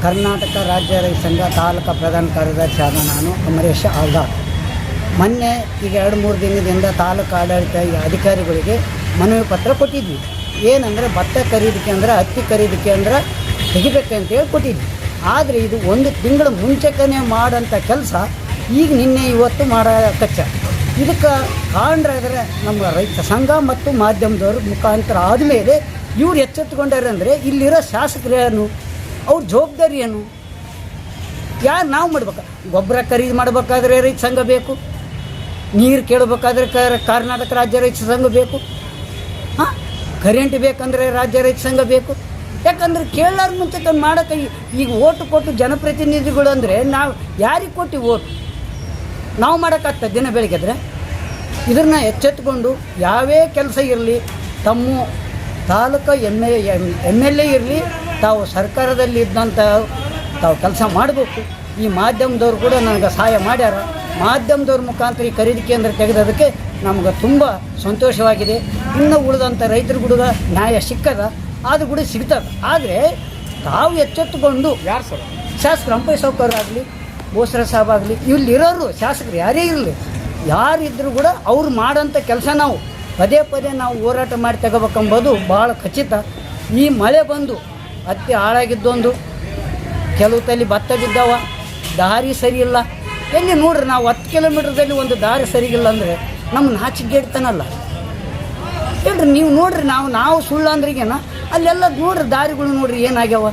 ಕರ್ನಾಟಕ ರಾಜ್ಯ ರೈತ ಸಂಘ ತಾಲೂಕು ಪ್ರಧಾನ ಕಾರ್ಯದರ್ಶಿ ಆದ ನಾನು ಅಮರೇಶ್ ಆಲ್ದಾರ್. ಮೊನ್ನೆ ಈಗ 2-3 ದಿನದಿಂದ ತಾಲೂಕು ಆಡಳಿತ ಅಧಿಕಾರಿಗಳಿಗೆ ಮನವಿ ಪತ್ರ ಕೊಟ್ಟಿದ್ವಿ. ಏನಂದರೆ ಭತ್ತ ಖರೀದಿಕೆ ಅಂದ್ರೆ ಹತ್ತಿ ಖರೀದಿಕೆ ಅಂದ್ರೆ ತೆಗಿಬೇಕಂತೇಳಿ ಕೊಟ್ಟಿದ್ವಿ. ಆದರೆ ಇದು 1 ತಿಂಗಳ ಮುಂಚೆನೇ ಮಾಡೋಂಥ ಕೆಲಸ ಈಗ ನಿನ್ನೆ ಇವತ್ತು ಮಾಡೋ ಕಚ್ಚ. ಇದಕ್ಕೆ ಕಾರಣ ಅಂದರೆ ನಮ್ಮ ರೈತ ಸಂಘ ಮತ್ತು ಮಾಧ್ಯಮದವ್ರ ಮುಖಾಂತರ ಆದಮೇಲೆ ಇವ್ರು ಎಚ್ಚೆತ್ತುಕೊಂಡಾರೆ. ಅಂದರೆ ಇಲ್ಲಿರೋ ಶಾಸಕರೇನು, ಅವ್ರ ಜವಾಬ್ದಾರಿ ಏನು, ಯಾರು ನಾವು ಮಾಡ್ಬೇಕು? ಗೊಬ್ಬರ ಖರೀದಿ ಮಾಡಬೇಕಾದ್ರೆ ರೈತ ಸಂಘ ಬೇಕು, ನೀರು ಕೇಳಬೇಕಾದ್ರೆ ಕರ್ನಾಟಕ ರಾಜ್ಯ ರೈತ ಸಂಘ ಬೇಕು, ಕರೆಂಟ್ ಬೇಕಂದರೆ ರಾಜ್ಯ ರೈತ ಸಂಘ ಬೇಕು. ಯಾಕಂದ್ರೆ ಕೇಳಾರ ಮುಂಚೆ ತಂದು ಮಾಡೋಕ್ಕೆ ಈಗ ಓಟು ಕೊಟ್ಟು ಜನಪ್ರತಿನಿಧಿಗಳು ಅಂದರೆ ನಾವು ಯಾರಿಗೆ ಕೊಟ್ಟು ಓಟು ನಾವು ಮಾಡೋಕ್ಕಾಗ್ತದೆ ದಿನ ಬೆಳಗ್ಗೆದ್ರೆ? ಇದನ್ನ ಎಚ್ಚೆತ್ತುಕೊಂಡು ಯಾವೇ ಕೆಲಸ ಇರಲಿ, ತಮ್ಮ ತಾಲೂಕು MLA ಇರಲಿ, ತಾವು ಸರ್ಕಾರದಲ್ಲಿ ಇದ್ದಂಥ ತಾವು ಕೆಲಸ ಮಾಡಬೇಕು. ಈ ಮಾಧ್ಯಮದವ್ರು ಕೂಡ ನನಗೆ ಸಹಾಯ ಮಾಡ್ಯಾರ. ಮಾಧ್ಯಮದವ್ರ ಮುಖಾಂತರ ಈ ಖರೀದಿ ಕೇಂದ್ರ ತೆಗೆದೋದಕ್ಕೆ ನಮ್ಗೆ ತುಂಬ ಸಂತೋಷವಾಗಿದೆ. ಇನ್ನು ಉಳಿದಂಥ ರೈತರು ಕೂಡ ನ್ಯಾಯ ಸಿಕ್ಕದ, ಅದು ಕೂಡ ಸಿಗ್ತದೆ. ಆದರೆ ತಾವು ಎಚ್ಚೆತ್ತುಕೊಂಡು ಯಾರು ಸರ್ ಶಾಸಕರು ಅಂಪಯ್ಯ ಸಾವ್ಕಾರ ಆಗಲಿ, ಬೋಸರ ಸಾಹೇಬ್ ಆಗಲಿ, ಇಲ್ಲಿರೋರು ಶಾಸಕರು ಯಾರೇ ಇರಲಿ, ಯಾರಿದ್ದರೂ ಕೂಡ ಅವ್ರು ಮಾಡೋಂಥ ಕೆಲಸ ನಾವು ಪದೇ ಪದೇ ನಾವು ಹೋರಾಟ ಮಾಡಿ ತಗೋಬೇಕೆಂಬುದು ಭಾಳ ಖಚಿತ. ಈ ಮಳೆ ಬಂದು ಹತ್ತಿ ಹಾಳಾಗಿದ್ದೊಂದು, ಕೆಲವು ತಲೆ ಭತ್ತ ಬಿದ್ದಾವ, ದಾರಿ ಸರಿ ಇಲ್ಲ. ಎಲ್ಲಿ ನೋಡ್ರಿ, ನಾವು 10 ಕಿಲೋಮೀಟ್ರದಲ್ಲಿ ಒಂದು ದಾರಿ ಸರಿಗಿಲ್ಲ ಅಂದರೆ ನಮ್ಮ ನಾಚಿಕೆಡ್ತಾನಲ್ಲ ಹೇಳ್ರಿ. ನೀವು ನೋಡ್ರಿ, ನಾವು ಸುಳ್ಳು ಅಂದ್ರಿಗೇನ ಅಲ್ಲೆಲ್ಲ ನೋಡ್ರಿ, ದಾರಿಗಳು ನೋಡ್ರಿ ಏನಾಗ್ಯಾವ.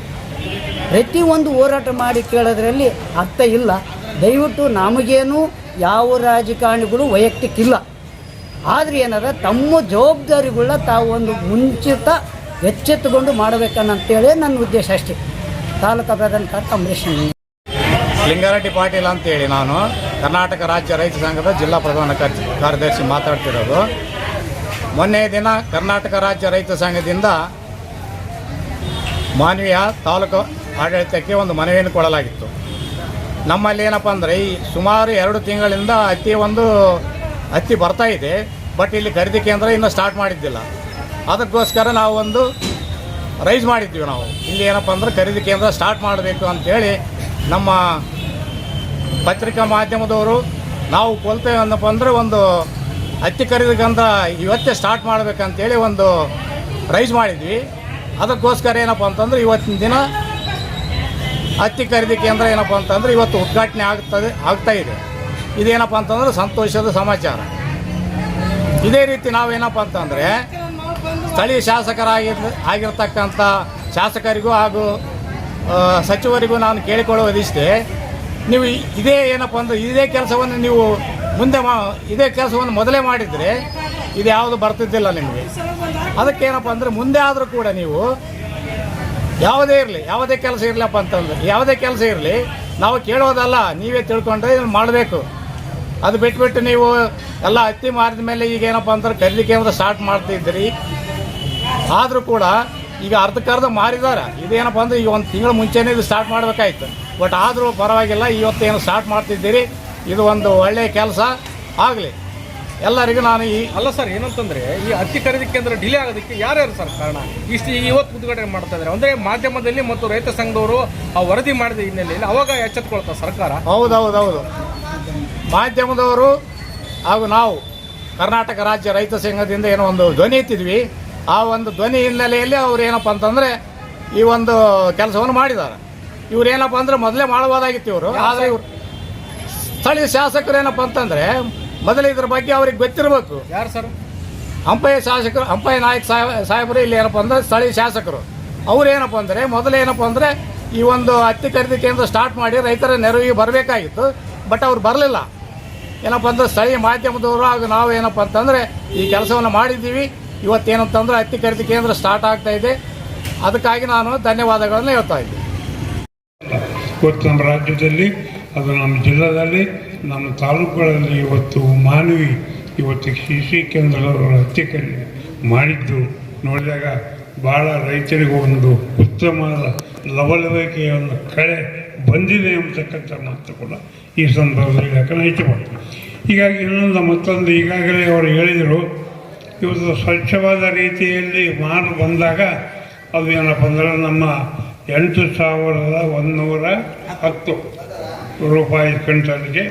ಪ್ರತಿಯೊಂದು ಹೋರಾಟ ಮಾಡಿ ಕೇಳೋದ್ರಲ್ಲಿ ಅರ್ಥ ಇಲ್ಲ. ದಯವಿಟ್ಟು ನಮಗೇನು ಯಾವ ರಾಜಕಾರಣಿಗಳು ವೈಯಕ್ತಿಕ ಇಲ್ಲ. ಆದರೆ ಏನಾರ ತಮ್ಮ ಜವಾಬ್ದಾರಿಗಳನ್ನ ತಾವು ಒಂದು ಮುಂಚಿತ ಎಚ್ಚೆತ್ತುಕೊಂಡು ಮಾಡಬೇಕನ್ನಂತೇಳಿ ನನ್ನ ಉದ್ದೇಶ ಅಷ್ಟೇ. ತಾಲೂಕು ಪ್ರಧಾನ ಕಾರ್ಯದರ್ಶಿ ಅಮರೇಶ್ ಲಿಂಗಾರೆಡ್ಡಿ ಪಾಟೀಲ್ ಅಂತೇಳಿ ನಾನು ಕರ್ನಾಟಕ ರಾಜ್ಯ ರೈತ ಸಂಘದ ಜಿಲ್ಲಾ ಪ್ರಧಾನ ಕಾರ್ಯದರ್ಶಿ ಮಾತಾಡ್ತಿರೋದು. ಮೊನ್ನೆ ದಿನ ಕರ್ನಾಟಕ ರಾಜ್ಯ ರೈತ ಸಂಘದಿಂದ ಮಾನ್ವೀಯ ತಾಲೂಕು ಆಡಳಿತಕ್ಕೆ ಒಂದು ಮನವಿಯನ್ನು ಕೊಡಲಾಗಿತ್ತು. ನಮ್ಮಲ್ಲಿ ಏನಪ್ಪ ಅಂದರೆ ಈ ಸುಮಾರು 2 ತಿಂಗಳಿಂದ ಹತ್ತಿ ಬರ್ತಾ ಇದೆ, ಬಟ್ ಇಲ್ಲಿ ಖರೀದಿ ಕೇಂದ್ರ ಇನ್ನೂ ಸ್ಟಾರ್ಟ್ ಮಾಡಿದ್ದಿಲ್ಲ. ಅದಕ್ಕೋಸ್ಕರ ನಾವು ಒಂದು ರೈಸ್ ಮಾಡಿದ್ವಿ. ನಾವು ಇಲ್ಲಿ ಏನಪ್ಪ ಅಂದ್ರೆ ಖರೀದಿ ಕೇಂದ್ರ ಸ್ಟಾರ್ಟ್ ಮಾಡಬೇಕು ಅಂಥೇಳಿ ನಮ್ಮ ಪತ್ರಿಕಾ ಮಾಧ್ಯಮದವರು ನಾವು ಕೊಲ್ತೇವೆ ಅನ್ನಪ್ಪ ಅಂದರೆ ಒಂದು ಹತ್ತಿ ಖರೀದಿ ಕೇಂದ್ರ ಇವತ್ತೇ ಸ್ಟಾರ್ಟ್ ಮಾಡಬೇಕಂತೇಳಿ ಒಂದು ರೈಸ್ ಮಾಡಿದ್ವಿ. ಅದಕ್ಕೋಸ್ಕರ ಏನಪ್ಪ ಅಂತಂದ್ರೆ ಇವತ್ತಿನ ದಿನ ಹತ್ತಿ ಖರೀದಿ ಕೇಂದ್ರ ಏನಪ್ಪ ಅಂತಂದರೆ ಇವತ್ತು ಉದ್ಘಾಟನೆ ಆಗ್ತಾ ಇದೆ. ಇದೇನಪ್ಪ ಅಂತಂದ್ರೆ ಸಂತೋಷದ ಸಮಾಚಾರ. ಇದೇ ರೀತಿ ನಾವೇನಪ್ಪ ಅಂತಂದರೆ ಸ್ಥಳೀಯ ಆಗಿರ್ತಕ್ಕಂಥ ಶಾಸಕರಿಗೂ ಹಾಗೂ ಸಚಿವರಿಗೂ ನಾನು ಕೇಳಿಕೊಳ್ಳುವುದಿಷ್ಟೇ, ನೀವು ಇದೇ ಏನಪ್ಪ ಅಂದರೆ ಇದೇ ಕೆಲಸವನ್ನು ನೀವು ಇದೇ ಕೆಲಸವನ್ನು ಮೊದಲೇ ಮಾಡಿದರೆ ಇದು ಯಾವುದು ಬರ್ತಿದ್ದಿಲ್ಲ ನಿಮಗೆ. ಅದಕ್ಕೇನಪ್ಪ ಅಂದರೆ ಮುಂದೆ ಆದರೂ ಕೂಡ ನೀವು ಯಾವುದೇ ಕೆಲಸ ಇರಲಪ್ಪ ಅಂತಂದ್ರೆ ಯಾವುದೇ ಕೆಲಸ ಇರಲಿ, ನಾವು ಕೇಳೋದಲ್ಲ, ನೀವೇ ತಿಳ್ಕೊಂಡ್ರೆ ಇದನ್ನು ಮಾಡಬೇಕು. ಅದು ಬಿಟ್ಬಿಟ್ಟು ನೀವು ಎಲ್ಲ ಹತ್ತಿ ಮಾರಿದ ಮೇಲೆ ಈಗ ಏನಪ್ಪ ಅಂದ್ರೆ ಖರೀದಿ ಕೇಂದ್ರ ಸ್ಟಾರ್ಟ್ ಮಾಡ್ತಿದ್ದೀರಿ. ಆದರೂ ಕೂಡ ಈಗ ಅರ್ಧಕ್ಕರ್ಧ ಮಾರಿದ್ದಾರೆ. ಇದೇನಪ್ಪ ಅಂದರೆ ಈಗ 1 ತಿಂಗಳ ಮುಂಚೆನೇ ಇದು ಸ್ಟಾರ್ಟ್ ಮಾಡಬೇಕಾಯ್ತು. ಬಟ್ ಆದರೂ ಪರವಾಗಿಲ್ಲ, ಇವತ್ತೇನು ಸ್ಟಾರ್ಟ್ ಮಾಡ್ತಿದ್ದೀರಿ, ಇದು ಒಂದು ಒಳ್ಳೆಯ ಕೆಲಸ ಆಗಲಿ ಎಲ್ಲರಿಗೂ. ನಾನು ಅಲ್ಲ ಸರ್, ಏನಂತಂದರೆ ಈ ಹತ್ತಿ ಖರೀದಿ ಕೇಂದ್ರ ಡಿಲೇ ಆಗೋದಕ್ಕೆ ಯಾರ್ಯಾರು ಸರ್ ಕಾರಣ? ಇವತ್ತು ಉದ್ಘಾಟನೆ ಮಾಡ್ತಾ ಇದ್ದಾರೆ ಅಂದರೆ ಮಾಧ್ಯಮದಲ್ಲಿ ಮತ್ತು ರೈತ ಸಂಘದವರು ಆ ವರದಿ ಮಾಡಿದ ಹಿನ್ನೆಲೆಯಲ್ಲಿ ಅವಾಗ ಎಚ್ಚೆತ್ತುಕೊಳ್ತಾ ಸರ್ಕಾರ. ಹೌದು, ಮಾಧ್ಯಮದವರು ಹಾಗೂ ನಾವು ಕರ್ನಾಟಕ ರಾಜ್ಯ ರೈತ ಸಂಘದಿಂದ ಏನೋ ಒಂದು ಧ್ವನಿ ಎತ್ತಿದ್ವಿ. ಆ ಒಂದು ಧ್ವನಿ ಹಿನ್ನೆಲೆಯಲ್ಲಿ ಅವ್ರು ಏನಪ್ಪ ಅಂತಂದರೆ ಈ ಒಂದು ಕೆಲಸವನ್ನು ಮಾಡಿದ್ದಾರೆ. ಇವ್ರು ಏನಪ್ಪ ಅಂದರೆ ಮೊದಲೇ ಮಾಡಬಹುದಾಗಿತ್ತು ಇವರು. ಆದರೆ ಇವರು ಸ್ಥಳೀಯ ಶಾಸಕರು ಏನಪ್ಪ ಅಂತಂದರೆ ಮೊದಲೇ ಇದ್ರ ಬಗ್ಗೆ ಅವ್ರಿಗೆ ಗೊತ್ತಿರಬೇಕು. ಯಾರು ಸರ್? ಅಂಪಯ್ಯ ನಾಯಕ್ ಸಾಹೇಬರು ಇಲ್ಲಿ ಏನಪ್ಪ ಅಂದರೆ ಸ್ಥಳೀಯ ಶಾಸಕರು. ಅವ್ರು ಏನಪ್ಪ ಅಂದರೆ ಮೊದಲೇನಪ್ಪ ಅಂದರೆ ಈ ಒಂದು ಹತ್ತಿ ಖರೀದಿ ಕೇಂದ್ರ ಸ್ಟಾರ್ಟ್ ಮಾಡಿ ರೈತರ ನೆರವಿಗೆ ಬರಬೇಕಾಗಿತ್ತು. ಬಟ್ ಅವ್ರು ಬರಲಿಲ್ಲ. ಏನಪ್ಪ ಅಂದ್ರೆ ಸ್ಥಳೀಯ ಮಾಧ್ಯಮದವರು ಹಾಗೂ ನಾವು ಏನಪ್ಪ ಅಂತಂದರೆ ಈ ಕೆಲಸವನ್ನು ಮಾಡಿದ್ದೀವಿ. ಇವತ್ತೇನಂತಂದ್ರೆ ಹತ್ತಿ ಖರೀದಿ ಕೇಂದ್ರ ಸ್ಟಾರ್ಟ್ ಆಗ್ತಾ ಇದೆ. ಅದಕ್ಕಾಗಿ ನಾನು ಧನ್ಯವಾದಗಳನ್ನು ಹೇಳ್ತಾ ಇದ್ದೀನಿ. ಇವತ್ತು ನಮ್ಮ ರಾಜ್ಯದಲ್ಲಿ, ಅದು ನಮ್ಮ ಜಿಲ್ಲೆಯಲ್ಲಿ, ನಮ್ಮ ತಾಲೂಕುಗಳಲ್ಲಿ ಇವತ್ತು ಮಾನವಿ ಕೃಷಿ ಕೇಂದ್ರದವರು ಹತ್ತಿ ಖರೀದಿ ಮಾಡಿದ್ದು ನೋಡಿದಾಗ ಭಾಳ ರೈತರಿಗೆ ಒಂದು ಉತ್ತಮವಾದ ಲವಲವಿಕೆಯ ಒಂದು ಕಳೆ ಬಂದಿದೆ ಅಂತಕ್ಕಂಥ ಮಾತು ಕೂಡ ಈ ಸಂದರ್ಭದಲ್ಲಿ ಯಾಕಂದ್ರೆ ಹೆಚ್ಚು ಹೀಗಾಗಿ ಇನ್ನೊಂದು ಮತ್ತೊಂದು ಈಗಾಗಲೇ ಅವರು ಹೇಳಿದರು, ಇವತ್ತು ಸ್ವಚ್ಛವಾದ ರೀತಿಯಲ್ಲಿ ಮಾರು ಬಂದಾಗ ಅದು ಏನಪ್ಪ ಅಂದ್ರೆ ನಮ್ಮ 8,110 ರೂಪಾಯಿ ಕ್ವಿಂಟಲ್ಗೆ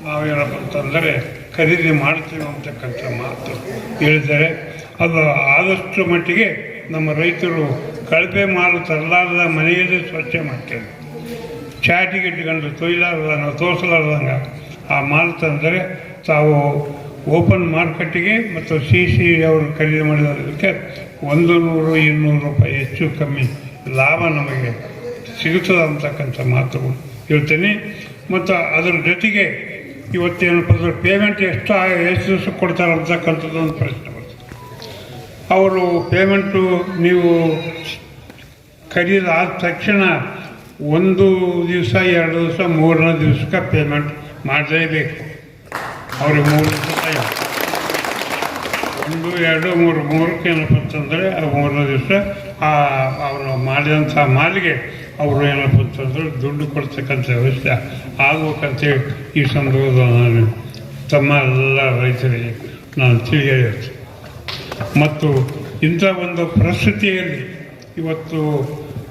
ನಾವೇನಪ್ಪ ಅಂತಂದರೆ ಖರೀದಿ ಮಾಡ್ತೀವಿ ಅಂತಕ್ಕಂಥ ಮಾತು ಹೇಳಿದ್ದಾರೆ. ಅದು ಆದಷ್ಟು ಮಟ್ಟಿಗೆ ನಮ್ಮ ರೈತರು ಕಳಪೆ ಮಾಲು ತರಲಾರದ ಮನೆಯಲ್ಲೇ ಸ್ವಚ್ಛ ಮಾಡ್ತೇವೆ. ಚಾಟಿಗೆ ಇಟ್ಕೊಂಡು ತೊಯ್ಲಾರ್ದಂಗೆ ತೋರಿಸಲಾರ್ದಂಗೆ ಆ ಮಾಲು ತಂದರೆ ತಾವು ಓಪನ್ ಮಾರ್ಕೆಟಿಗೆ ಮತ್ತು ಸಿ ಅವರು ಖರೀದಿ ಮಾಡಿರೋದಕ್ಕೆ 100-200 ರೂಪಾಯಿ ಹೆಚ್ಚು ಕಮ್ಮಿ ಲಾಭ ನಮಗೆ ಸಿಗುತ್ತದೆ ಅಂತಕ್ಕಂಥ ಮಾತುಗಳು ಹೇಳ್ತೇನೆ. ಮತ್ತು ಅದರ ಜೊತೆಗೆ ಇವತ್ತೇನಪ್ಪ ಅಂದ್ರೆ ಪೇಮೆಂಟ್ ಎಷ್ಟು ದಿವಸ ಕೊಡ್ತಾರೆ ಅಂತಕ್ಕಂಥದ್ದು ಒಂದು ಪ್ರಶ್ನೆ ಬರ್ತದೆ. ಅವರು ಪೇಮೆಂಟು ನೀವು ಖರೀದಾದ ತಕ್ಷಣ 1 ದಿವಸ 2 ದಿವಸ 3ನೇ ದಿವಸಕ್ಕೆ ಪೇಮೆಂಟ್ ಮಾಡಲೇಬೇಕು. ಅವ್ರಿಗೆ 3 ದಿವಸ 1, 2, 3 3ಕ್ಕೆ ಏನಪ್ಪ ಅಂತಂದರೆ 3ನೇ ದಿವಸ ಅವರು ಮಾಡಿದಂಥ ಮಾಲಿಗೆ ಅವರು ಏನಪ್ಪ ಅಂತಂದ್ರೆ ದುಡ್ಡು ಕೊಡ್ತಕ್ಕಂಥ ವ್ಯವಸ್ಥೆ ಆಗ್ಬೇಕಂತೇಳಿ ಈ ಸಂದರ್ಭದಲ್ಲಿ ನಾನು ತಮ್ಮ ಎಲ್ಲ ರೈತರಿಗೆ ನಾನು ತಿಳಿಯಿರ್ತೇನೆ. ಮತ್ತು ಇಂಥ ಒಂದು ಪರಿಸ್ಥಿತಿಯಲ್ಲಿ ಇವತ್ತು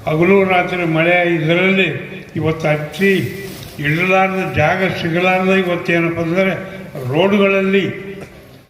ಹಗಲು ರಾತ್ರಿ ಮಳೆ ಇದರಲ್ಲಿ ಇವತ್ತು ಹತ್ತಿ ಇಡಲಾರ್ದ ಜಾಗ ಸಿಗಲಾರ್ದ ಇವತ್ತೇನಪ್ಪ ಅಂದರೆ ರೋಡ್ಗಳಲ್ಲಿ